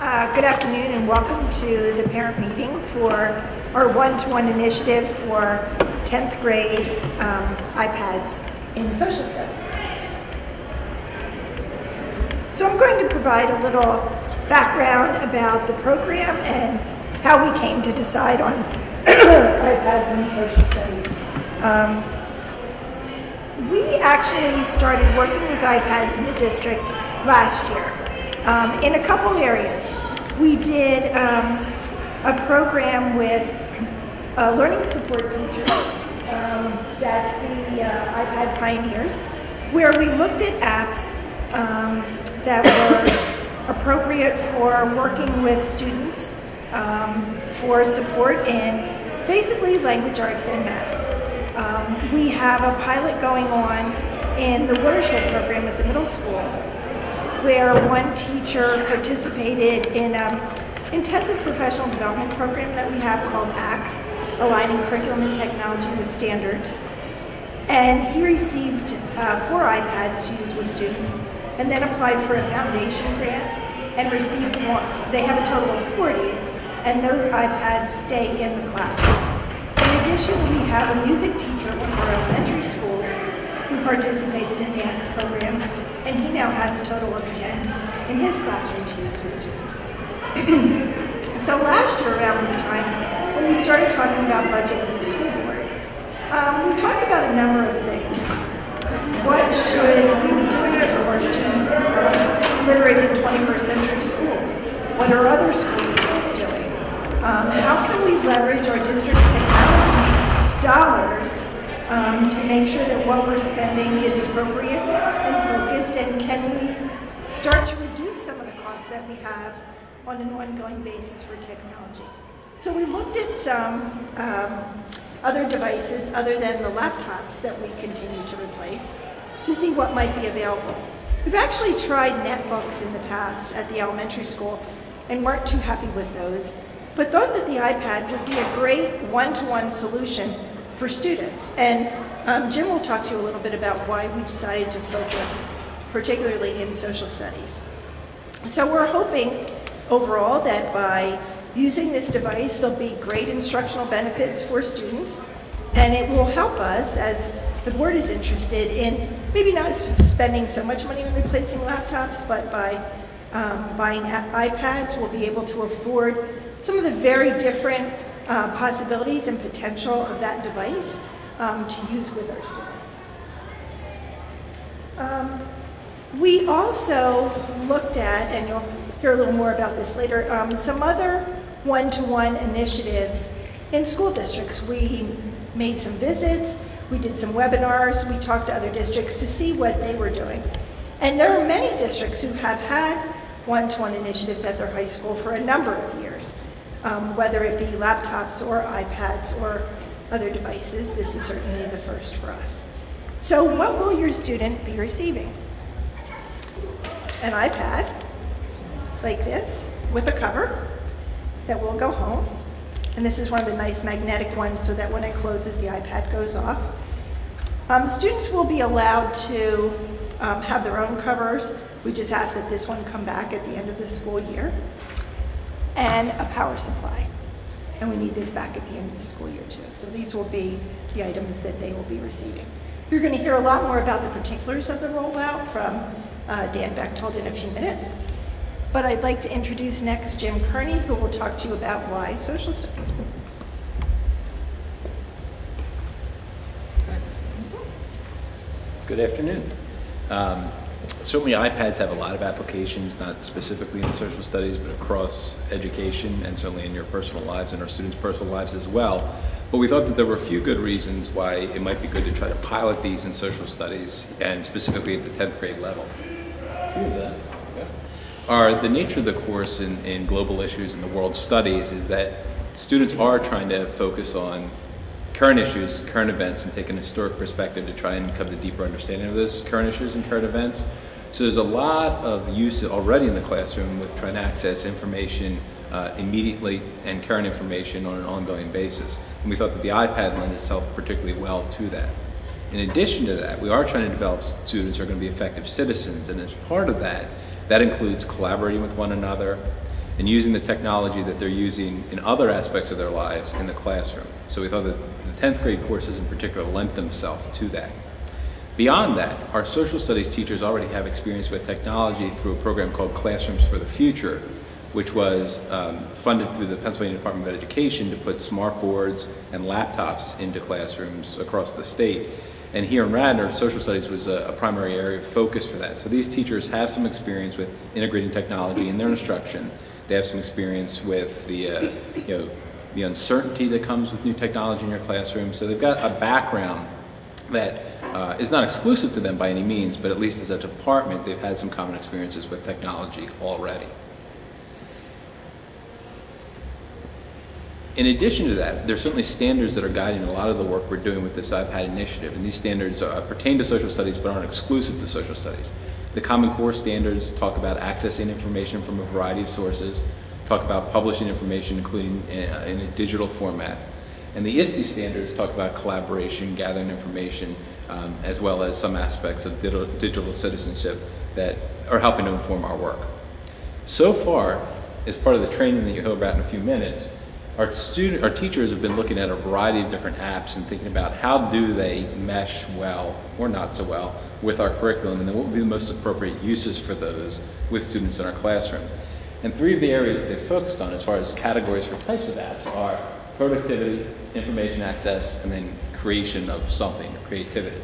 Good afternoon and welcome to the parent meeting for our one-to-one initiative for 10th grade iPads in social studies. So I'm going to provide a little background about the program and how we came to decide on iPads in social studies. We actually started working with iPads in the district last year. In a couple areas. We did a program with learning support teachers, that's the iPad Pioneers, where we looked at apps that were appropriate for working with students for support in basically language arts and math. We have a pilot going on in the watershed program at the middle school, where one teacher participated in an intensive professional development program that we have called ACTS, Aligning Curriculum and Technology with Standards. And he received 4 iPads to use with students, and then applied for a foundation grant and received one. They have a total of 40, and those iPads stay in the classroom. In addition, we have a music teacher at one of our elementary schools who participated in the ACTS program, and he now has a total of 10 in his classroom to use with students. So last year around this time, when we started talking about budget with the school board, we talked about a number of things. What should we be doing to help our students become literate in 21st century schools? What are other school districts doing? How can we leverage our district technology dollars to make sure that what we're spending is appropriate and focused, and can we start to reduce some of the costs that we have on an ongoing basis for technology? So we looked at some other devices other than the laptops that we continue to replace to see what might be available. We've actually tried netbooks in the past at the elementary school and weren't too happy with those, but thought that the iPad would be a great one-to-one solution for students. And Jim will talk to you a little bit about why we decided to focus particularly in social studies. So we're hoping overall that by using this device, there'll be great instructional benefits for students, and it will help us, as the board is interested in, maybe not spending so much money on replacing laptops, but by buying iPads, we'll be able to afford some of the very different possibilities and potential of that device to use with our students. We also looked at, and you'll hear a little more about this later, some other one-to-one initiatives in school districts. We made some visits, we did some webinars, we talked to other districts to see what they were doing. And there are many districts who have had one-to-one initiatives at their high school for a number of years. Whether it be laptops or iPads or other devices, this is certainly the first for us. So what will your student be receiving? An iPad like this with a cover that will go home. And this is one of the nice magnetic ones so that when it closes, the iPad goes off. Students will be allowed to have their own covers. We just ask that this one come back at the end of the school year. And a power supply. And we need this back at the end of the school year too. So these will be the items that they will be receiving. You're going to hear a lot more about the particulars of the rollout from Dan Bechtold in a few minutes. But I'd like to introduce next Jim Kearney, who will talk to you about why social studies. Good afternoon. Certainly iPads have a lot of applications, not specifically in social studies, but across education and certainly in your personal lives and our students' personal lives as well. But we thought that there were a few good reasons why it might be good to try to pilot these in social studies, and specifically at the 10th grade level. The nature of the course in global issues and the world studies is that students are trying to focus on current issues, current events, and take an historic perspective to try and come to deeper understanding of those current issues and current events. So there's a lot of use already in the classroom with trying to access information immediately and current information on an ongoing basis. And we thought that the iPad lent itself particularly well to that. In addition to that, we are trying to develop students who are going to be effective citizens, and as part of that, that includes collaborating with one another, and using the technology that they're using in other aspects of their lives in the classroom. So we thought that the 10th grade courses in particular lent themselves to that. Beyond that, our social studies teachers already have experience with technology through a program called Classrooms for the Future, which was funded through the Pennsylvania Department of Education to put smart boards and laptops into classrooms across the state. And here in Radnor, social studies was a primary area of focus for that. So these teachers have some experience with integrating technology in their instruction. They have some experience with the, the uncertainty that comes with new technology in your classroom. So they've got a background that is not exclusive to them by any means, but at least as a department, they've had some common experiences with technology already. In addition to that, there's certainly standards that are guiding a lot of the work we're doing with this iPad initiative, and these standards pertain to social studies but aren't exclusive to social studies. The Common Core standards talk about accessing information from a variety of sources, talk about publishing information including in a digital format, and the ISTE standards talk about collaboration, gathering information, as well as some aspects of digital citizenship that are helping to inform our work. So far, as part of the training that you'll hear about in a few minutes, our teachers have been looking at a variety of different apps and thinking about how do they mesh well or not so well with our curriculum, and then what would be the most appropriate uses for those with students in our classroom. And three of the areas that they focused on as far as categories for types of apps are productivity, information access, and then creation of something, or creativity.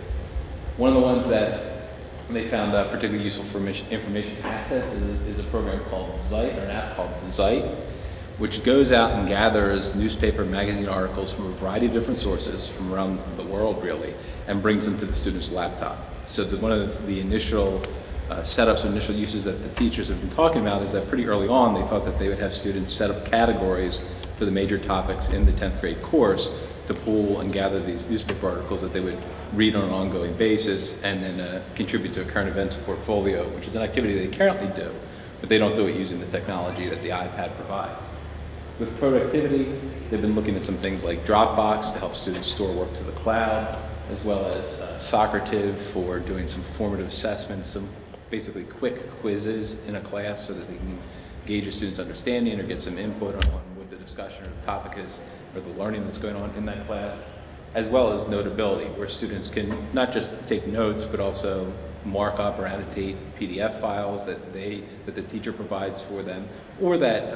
One of the ones that they found particularly useful for information access is a program called Zeit, or an app called Zeit, which goes out and gathers newspaper, magazine articles from a variety of different sources from around the world, really, and brings them to the student's laptop. So one of the initial setups or initial uses that the teachers have been talking about is that pretty early on they thought that they would have students set up categories for the major topics in the 10th grade course to pull and gather these newspaper articles that they would read on an ongoing basis and then contribute to a current events portfolio, which is an activity they currently do, but they don't do it using the technology that the iPad provides. With productivity, they've been looking at some things like Dropbox to help students store work to the cloud, as well as Socrative for doing some formative assessments, some basically quick quizzes in a class so that they can gauge a student's understanding or get some input on what the discussion or the topic is or the learning that's going on in that class, as well as Notability, where students can not just take notes but also mark up or annotate PDF files that the teacher provides for them, or that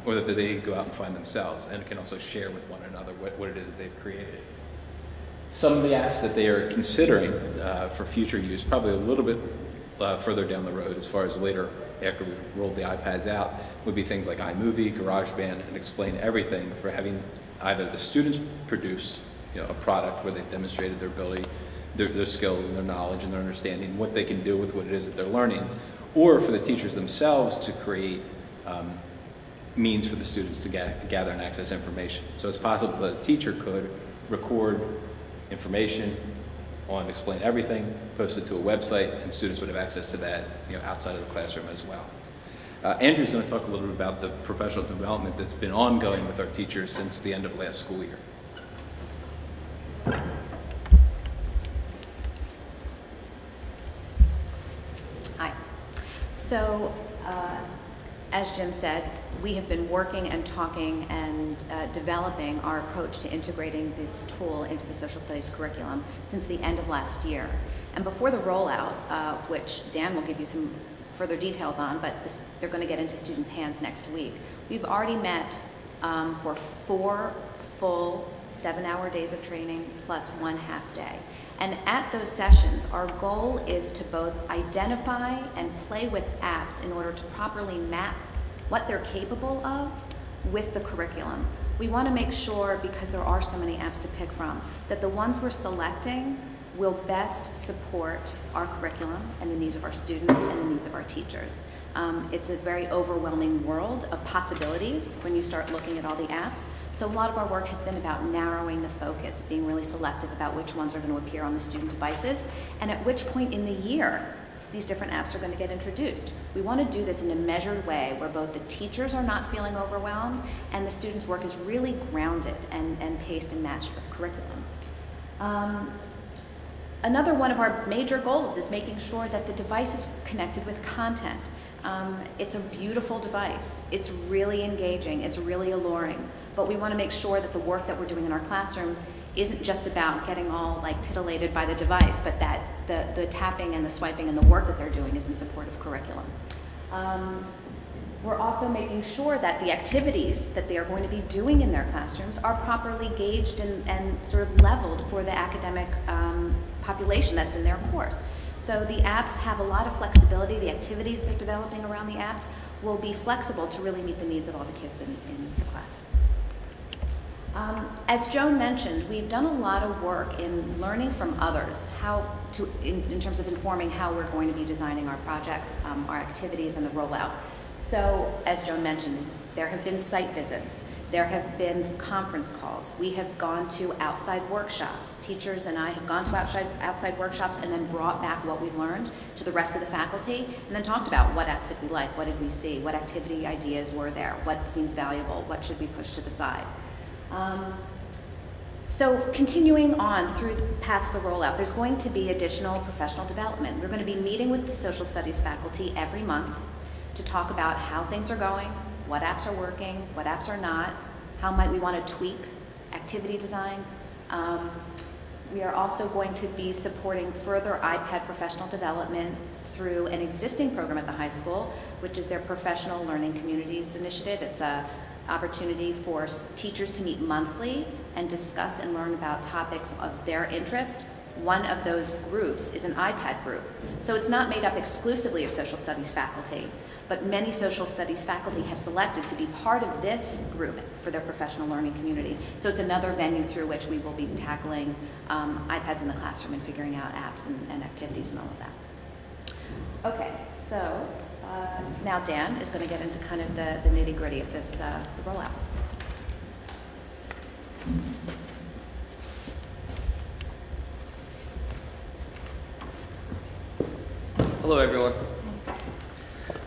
they go out and find themselves, and can also share with one another what it is that they've created. Some of the apps that they are considering for future use, probably a little bit further down the road as far as later after we've rolled the iPads out, would be things like iMovie, GarageBand, and Explain Everything for having either the students produce a product where they've demonstrated their ability, their skills and their knowledge and their understanding, what they can do with what it is that they're learning, or for the teachers themselves to create means for the students to gather and access information. So it's possible that a teacher could record information on Explain Everything, post it to a website, and students would have access to that outside of the classroom as well. Andrew's going to talk a little bit about the professional development that's been ongoing with our teachers since the end of last school year. Hi. So, as Jim said, we have been working and talking and developing our approach to integrating this tool into the social studies curriculum since the end of last year. And before the rollout, which Dan will give you some further details on, but they're going to get into students' hands next week, we've already met for 4 full 7-hour days of training plus 1 half day. And at those sessions, our goal is to both identify and play with apps in order to properly map what they're capable of with the curriculum. We want to make sure, because there are so many apps to pick from, that the ones we're selecting will best support our curriculum and the needs of our students and the needs of our teachers. It's a very overwhelming world of possibilities when you start looking at all the apps. So a lot of our work has been about narrowing the focus, being really selective about which ones are going to appear on the student devices, and at which point in the year these different apps are going to get introduced. We want to do this in a measured way where both the teachers are not feeling overwhelmed and the students' work is really grounded and paced and matched with curriculum. Another one of our major goals is making sure that the device is connected with content. It's a beautiful device. It's really engaging. It's really alluring. But we want to make sure that the work that we're doing in our classroom isn't just about getting all like titillated by the device, but that the tapping and the swiping and the work that they're doing is in support of curriculum. We're also making sure that the activities that they are going to be doing in their classrooms are properly gauged and sort of leveled for the academic population that's in their course. So the apps have a lot of flexibility. The activities they're developing around the apps will be flexible to really meet the needs of all the kids in the class. As Joan mentioned, we've done a lot of work in learning from others in terms of informing how we're going to be designing our projects, our activities, and the rollout. So, as Joan mentioned, there have been site visits. There have been conference calls. We have gone to outside workshops. Teachers and I have gone to outside workshops and then brought back what we've learned to the rest of the faculty and then talked about what apps did we like, what did we see, what activity ideas were there, what seems valuable, what should we push to the side. So continuing on past the rollout, there's going to be additional professional development. We're going to be meeting with the social studies faculty every month to talk about how things are going, what apps are working, what apps are not, how might we want to tweak activity designs. We are also going to be supporting further iPad professional development through an existing program at the high school, which is their Professional Learning Communities Initiative. It's an opportunity for teachers to meet monthly and discuss and learn about topics of their interest. One of those groups is an iPad group. So it's not made up exclusively of social studies faculty, but many social studies faculty have selected to be part of this group for their professional learning community. So it's another venue through which we will be tackling iPads in the classroom and figuring out apps and activities and all of that. Okay, so now Dan is going to get into kind of the nitty-gritty of this the rollout. Hello, everyone.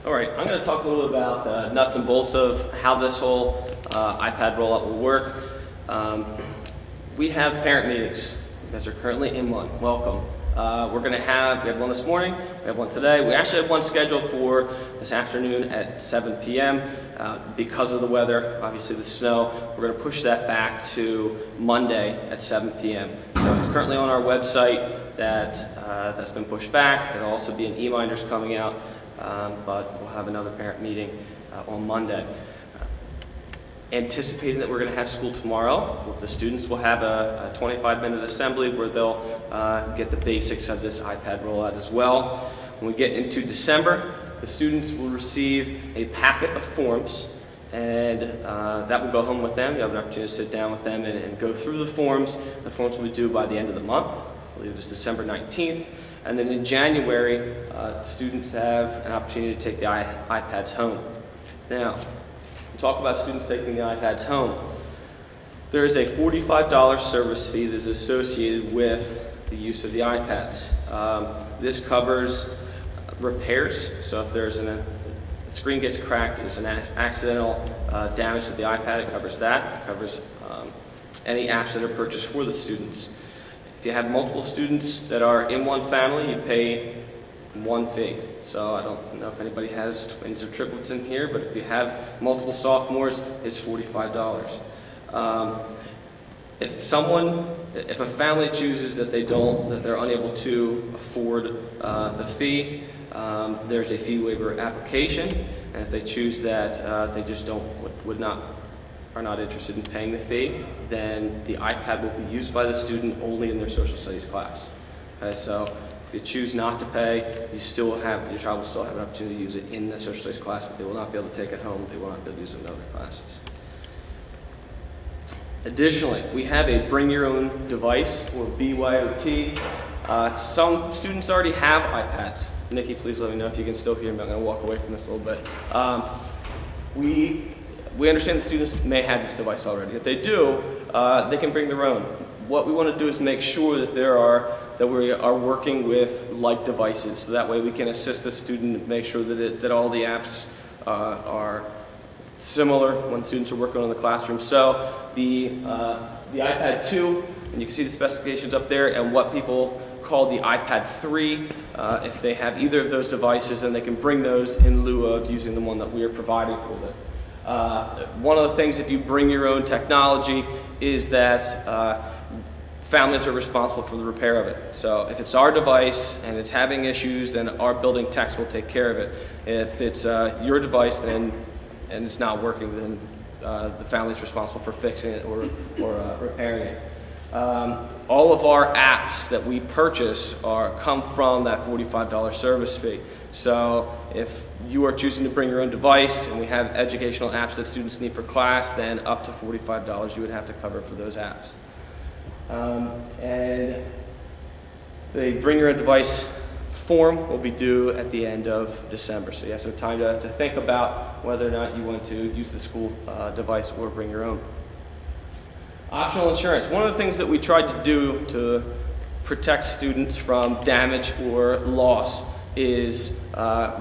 All right, I'm going to talk a little about the nuts and bolts of how this whole iPad rollout will work. We have parent meetings. You guys are currently in one. Welcome. We have one this morning, we have one today. We actually have one scheduled for this afternoon at 7 p.m. Because of the weather, obviously the snow, we're going to push that back to Monday at 7 p.m. So it's currently on our website that's been pushed back. There'll also be an e-minders coming out, but we'll have another parent meeting on Monday. Anticipating that we're going to have school tomorrow, the students will have a 25-minute assembly where they'll get the basics of this iPad rollout as well. When we get into December, the students will receive a packet of forms, and that will go home with them. You have an opportunity to sit down with them and go through the forms. The forms will be due by the end of the month. I believe it's December 19th. And then in January, students have an opportunity to take the iPads home. Now, talk about students taking the iPads home. There is a $45 service fee that is associated with the use of the iPads. This covers repairs, so if there's the screen gets cracked, there's an accidental damage to the iPad, it covers that. It covers any apps that are purchased for the students. If you have multiple students that are in one family, you pay one fee. So I don't know if anybody has twins or triplets in here, but if you have multiple sophomores, it's $45. If a family chooses that they're unable to afford the fee, there's a fee waiver application, and if they choose that they just are not interested in paying the fee, then the iPad will be used by the student only in their social studies class. Okay, so if you choose not to pay, your child will still have an opportunity to use it in the social studies class, but they will not be able to take it home. They will not be able to use it in other classes. Additionally, we have a bring your own device, or BYOT. Some students already have iPads. Nikki, please let me know if you can still hear me. I'm going to walk away from this a little bit. We understand the students may have this device already. If they do, they can bring their own. What we want to do is make sure that we are working with like devices, so that way we can assist the student and make sure that all the apps are similar when students are working on the classroom. So the iPad 2, and you can see the specifications up there and what people called the iPad 3. If they have either of those devices, then they can bring those in lieu of using the one that we are providing for them. One of the things, if you bring your own technology, is that families are responsible for the repair of it. So if it's our device and it's having issues, then our building techs will take care of it. If it's your device and it's not working, then the family's responsible for fixing it or repairing it. All of our apps that we purchase come from that $45 service fee. So if you are choosing to bring your own device and we have educational apps that students need for class, then up to $45 you would have to cover for those apps. And the bring your own device form will be due at the end of December. So you have some time to think about whether or not you want to use the school device or bring your own. Optional insurance. One of the things that we tried to do to protect students from damage or loss is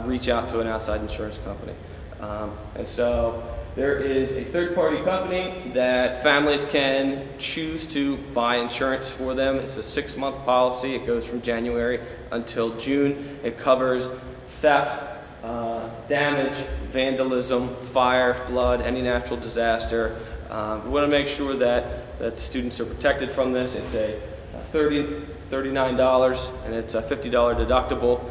reach out to an outside insurance company. And so there is a third-party company that families can choose to buy insurance for them. It's a 6-month policy. It goes from January until June. It covers theft, damage, vandalism, fire, flood, any natural disaster. We want to make sure that students are protected from this. It's a $39 and it's a $50 deductible,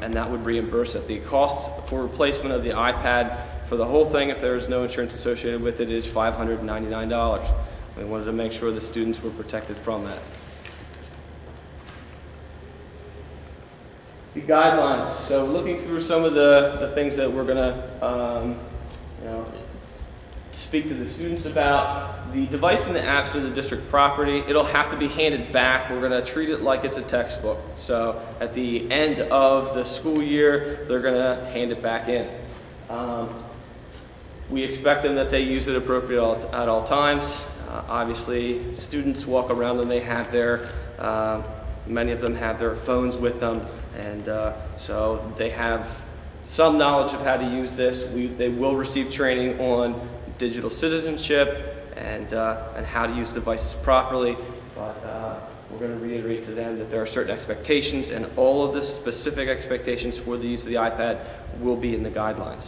and that would reimburse it. The cost for replacement of the iPad for the whole thing, if there is no insurance associated with it, is $599. We wanted to make sure the students were protected from that. The guidelines. So looking through some of the things that we're going to speak to the students about. The device and the apps are the district property. It'll have to be handed back. We're going to treat it like it's a textbook. So at the end of the school year, they're going to hand it back in. We expect them that they use it appropriately at all times. Obviously, students walk around and they have many of them have their phones with them, and so they have some knowledge of how to use this. They will receive training on digital citizenship and how to use devices properly, but we're going to reiterate to them that there are certain expectations, and all of the specific expectations for the use of the iPad will be in the guidelines.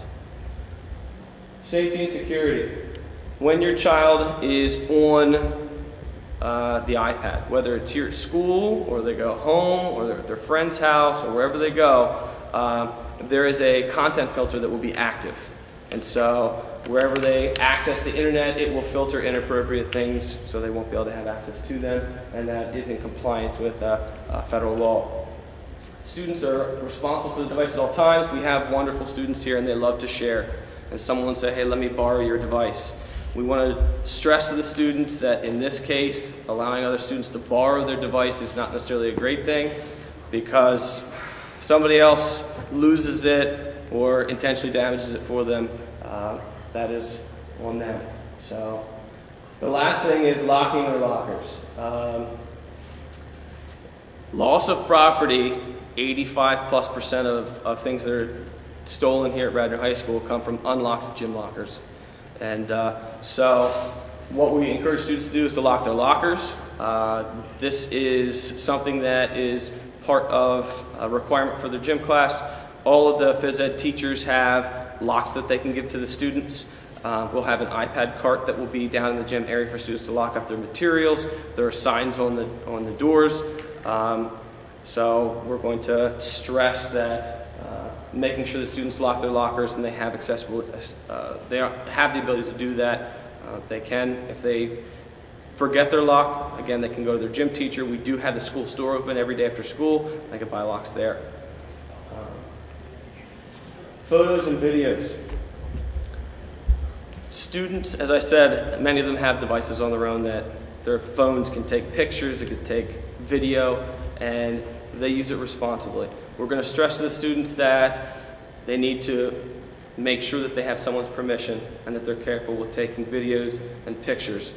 Safety and security. When your child is on the iPad, whether it's here at school or they go home or they're at their friend's house or wherever they go, there is a content filter that will be active. And so wherever they access the internet, it will filter inappropriate things so they won't be able to have access to them, and that is in compliance with federal law. Students are responsible for the devices at all times. We have wonderful students here and they love to share. And someone will say, hey, let me borrow your device. We want to stress to the students that in this case, allowing other students to borrow their device is not necessarily a great thing, because if somebody else loses it or intentionally damages it for them, that is on them. So the last thing is locking their lockers. Loss of property, 85+% of things that are stolen here at Radnor High School come from unlocked gym lockers. And so what we encourage students to do is to lock their lockers. This is something that is part of a requirement for their gym class. All of the phys ed teachers have locks that they can give to the students. We'll have an iPad cart that will be down in the gym area for students to lock up their materials. There are signs on the doors. So we're going to stress that making sure that students lock their lockers and they have they have the ability to do that. They can, if they forget their lock, again, they can go to their gym teacher. We do have the school store open every day after school. They can buy locks there. Photos and videos. Students, as I said, many of them have devices on their own that their phones can take pictures, it could take video, and they use it responsibly. We're going to stress to the students that they need to make sure that they have someone's permission and that they're careful with taking videos and pictures.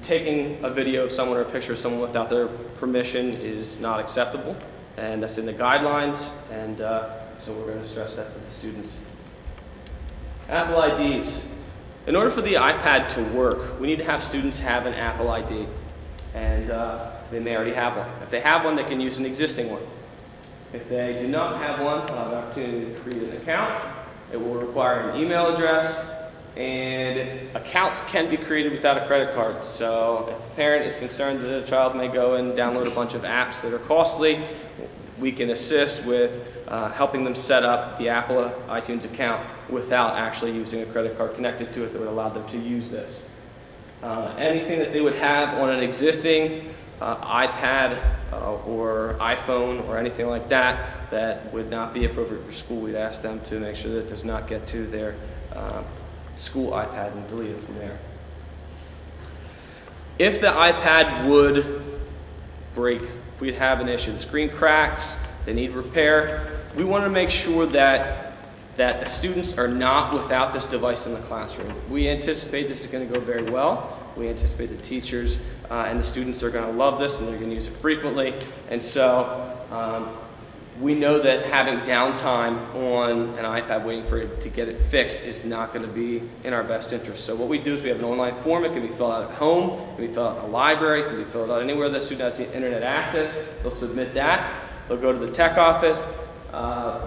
Taking a video of someone or a picture of someone without their permission is not acceptable, and that's in the guidelines, and so we're going to stress that to the students. Apple IDs. In order for the iPad to work, we need to have students have an Apple ID. And they may already have one. If they have one, they can use an existing one. If they do not have one, they'll have an opportunity to create an account. It will require an email address, and accounts can be created without a credit card. So if a parent is concerned that a child may go and download a bunch of apps that are costly, we can assist with helping them set up the Apple iTunes account without actually using a credit card connected to it that would allow them to use this. Anything that they would have on an existing iPad or iPhone or anything like that that would not be appropriate for school, we'd ask them to make sure that it does not get to their school iPad and delete it from there. If the iPad would break, if we'd have an issue, the screen cracks, they need repair, we want to make sure that the students are not without this device in the classroom. We anticipate this is going to go very well. We anticipate the teachers and the students are going to love this and they're going to use it frequently. And so we know that having downtime on an iPad waiting for it to get it fixed is not going to be in our best interest. So what we do is we have an online form. It can be filled out at home, it can be filled out in the library, it can be filled out anywhere the student has the internet access. They'll submit that. They'll go to the tech office.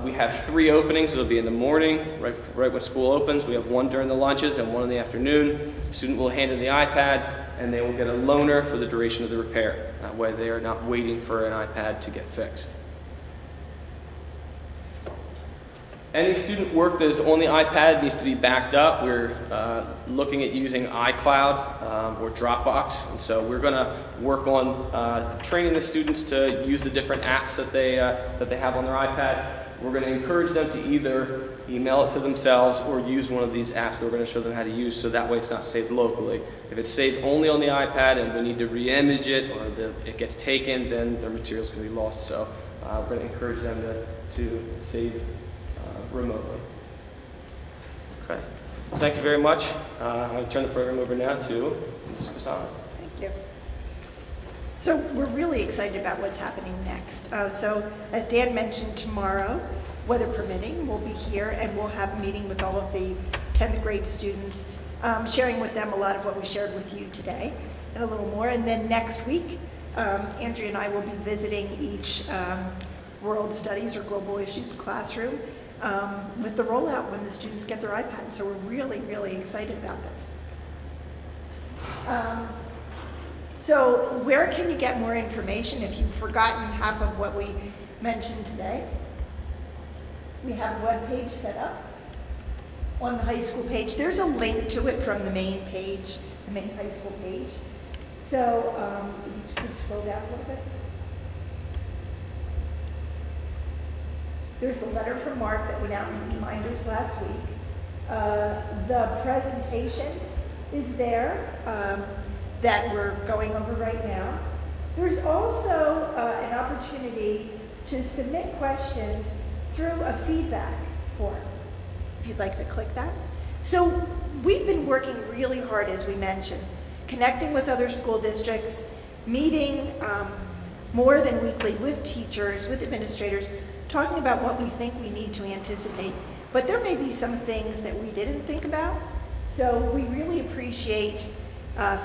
We have 3 openings. It'll be in the morning, right when school opens. We have 1 during the lunches and 1 in the afternoon. The student will hand in the iPad and they will get a loaner for the duration of the repair. That way they are not waiting for an iPad to get fixed. Any student work that is on the iPad needs to be backed up. We're looking at using iCloud or Dropbox, and so we're going to work on training the students to use the different apps that they have on their iPad. We're going to encourage them to either email it to themselves or use one of these apps that we're going to show them how to use, so that way it's not saved locally. If it's saved only on the iPad and we need to re-image it or it gets taken, then their material is going to be lost. So we're going to encourage them to save remotely. Okay. Thank you very much. I'm going to turn the program over now to Mrs. Casano. Thank you. So we're really excited about what's happening next. So as Dan mentioned, tomorrow, weather permitting, we'll be here and we'll have a meeting with all of the 10th grade students, sharing with them a lot of what we shared with you today and a little more. And then next week, Andrea and I will be visiting each World Studies or Global Issues classroom with the rollout when the students get their iPad. So we're really, really excited about this. So where can you get more information if you've forgotten half of what we mentioned today? We have a web page set up on the high school page. There's a link to it from the main page, the main high school page. So if you could scroll down a little bit. There's the letter from Mark that went out in reminders last week. The presentation is there that we're going over right now. There's also an opportunity to submit questions through a feedback form, if you'd like to click that. So we've been working really hard, as we mentioned, connecting with other school districts, meeting more than weekly with teachers, with administrators, talking about what we think we need to anticipate. But there may be some things that we didn't think about. So we really appreciate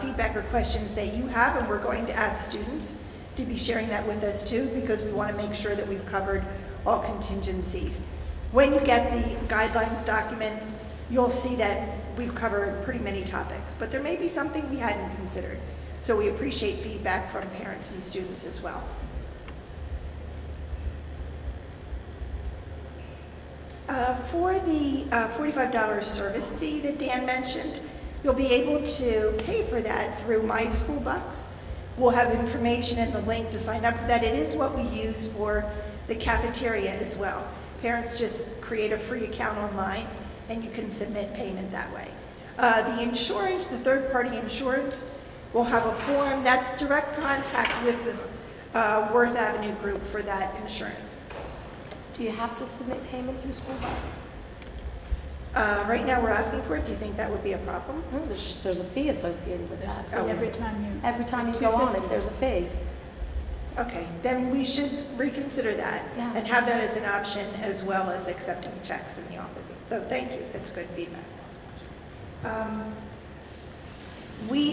feedback or questions that you have, and we're going to ask students to be sharing that with us too, because we want to make sure that we've covered all contingencies. When you get the guidelines document, you'll see that we've covered pretty many topics, but there may be something we hadn't considered. So we appreciate feedback from parents and students as well. For the $45 service fee that Dan mentioned, you'll be able to pay for that through My School Bucks. We'll have information and the link to sign up for that. It is what we use for the cafeteria as well. Parents just create a free account online and you can submit payment that way. The insurance, the third-party insurance, we'll have a form. That's direct contact with the Worth Avenue group for that insurance. Do you have to submit payment through school bucks? Right now we're asking for it. Do you think that would be a problem? No, there's a fee associated with that. Oh, Every time you go on it, there's a fee. Okay, then we should reconsider that and have that as an option as well as accepting checks in the office. So thank you, that's good feedback.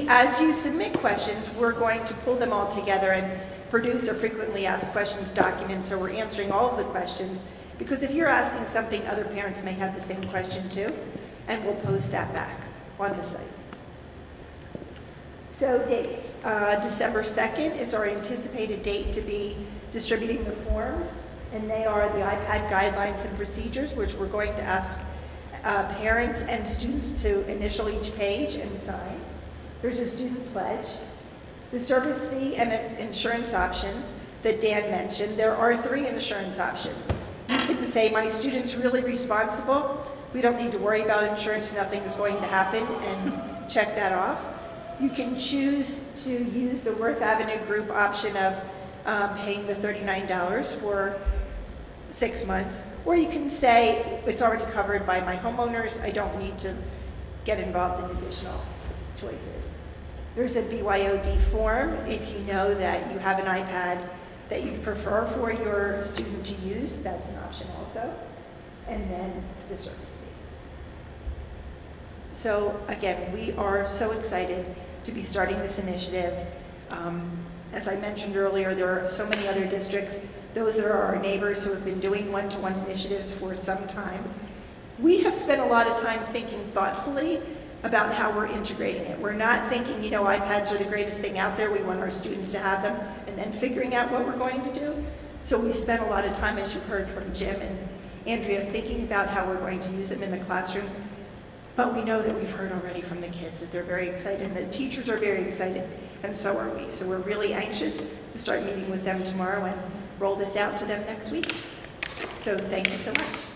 As you submit questions, we're going to pull them all together and produce a frequently asked questions document, so we're answering all of the questions, because if you're asking something, other parents may have the same question too, and we'll post that back on the site. So dates, December 2nd is our anticipated date to be distributing the forms, and they are the iPad guidelines and procedures, which we're going to ask parents and students to initial each page and sign. There's a student pledge, the service fee and insurance options that Dan mentioned. There are 3 insurance options. You can say, my student's really responsible, we don't need to worry about insurance, nothing's going to happen, and check that off. You can choose to use the Worth Avenue Group option of paying the $39 for 6 months, or you can say, it's already covered by my homeowners, I don't need to get involved in additional choices. There's a BYOD form if you know that you have an iPad that you'd prefer for your student to use, that's an option also, and then the service fee. So again, we are so excited to be starting this initiative. As I mentioned earlier, there are so many other districts. Those are our neighbors who have been doing one-to-one initiatives for some time. We have spent a lot of time thinking thoughtfully about how we're integrating it. We're not thinking, you know, iPads are the greatest thing out there, we want our students to have them, and then figuring out what we're going to do. So we spent a lot of time, as you heard from Jim and Andrea, thinking about how we're going to use them in the classroom. But we know that we've heard already from the kids that they're very excited, and the teachers are very excited, and so are we. So we're really anxious to start meeting with them tomorrow and roll this out to them next week. So thank you so much.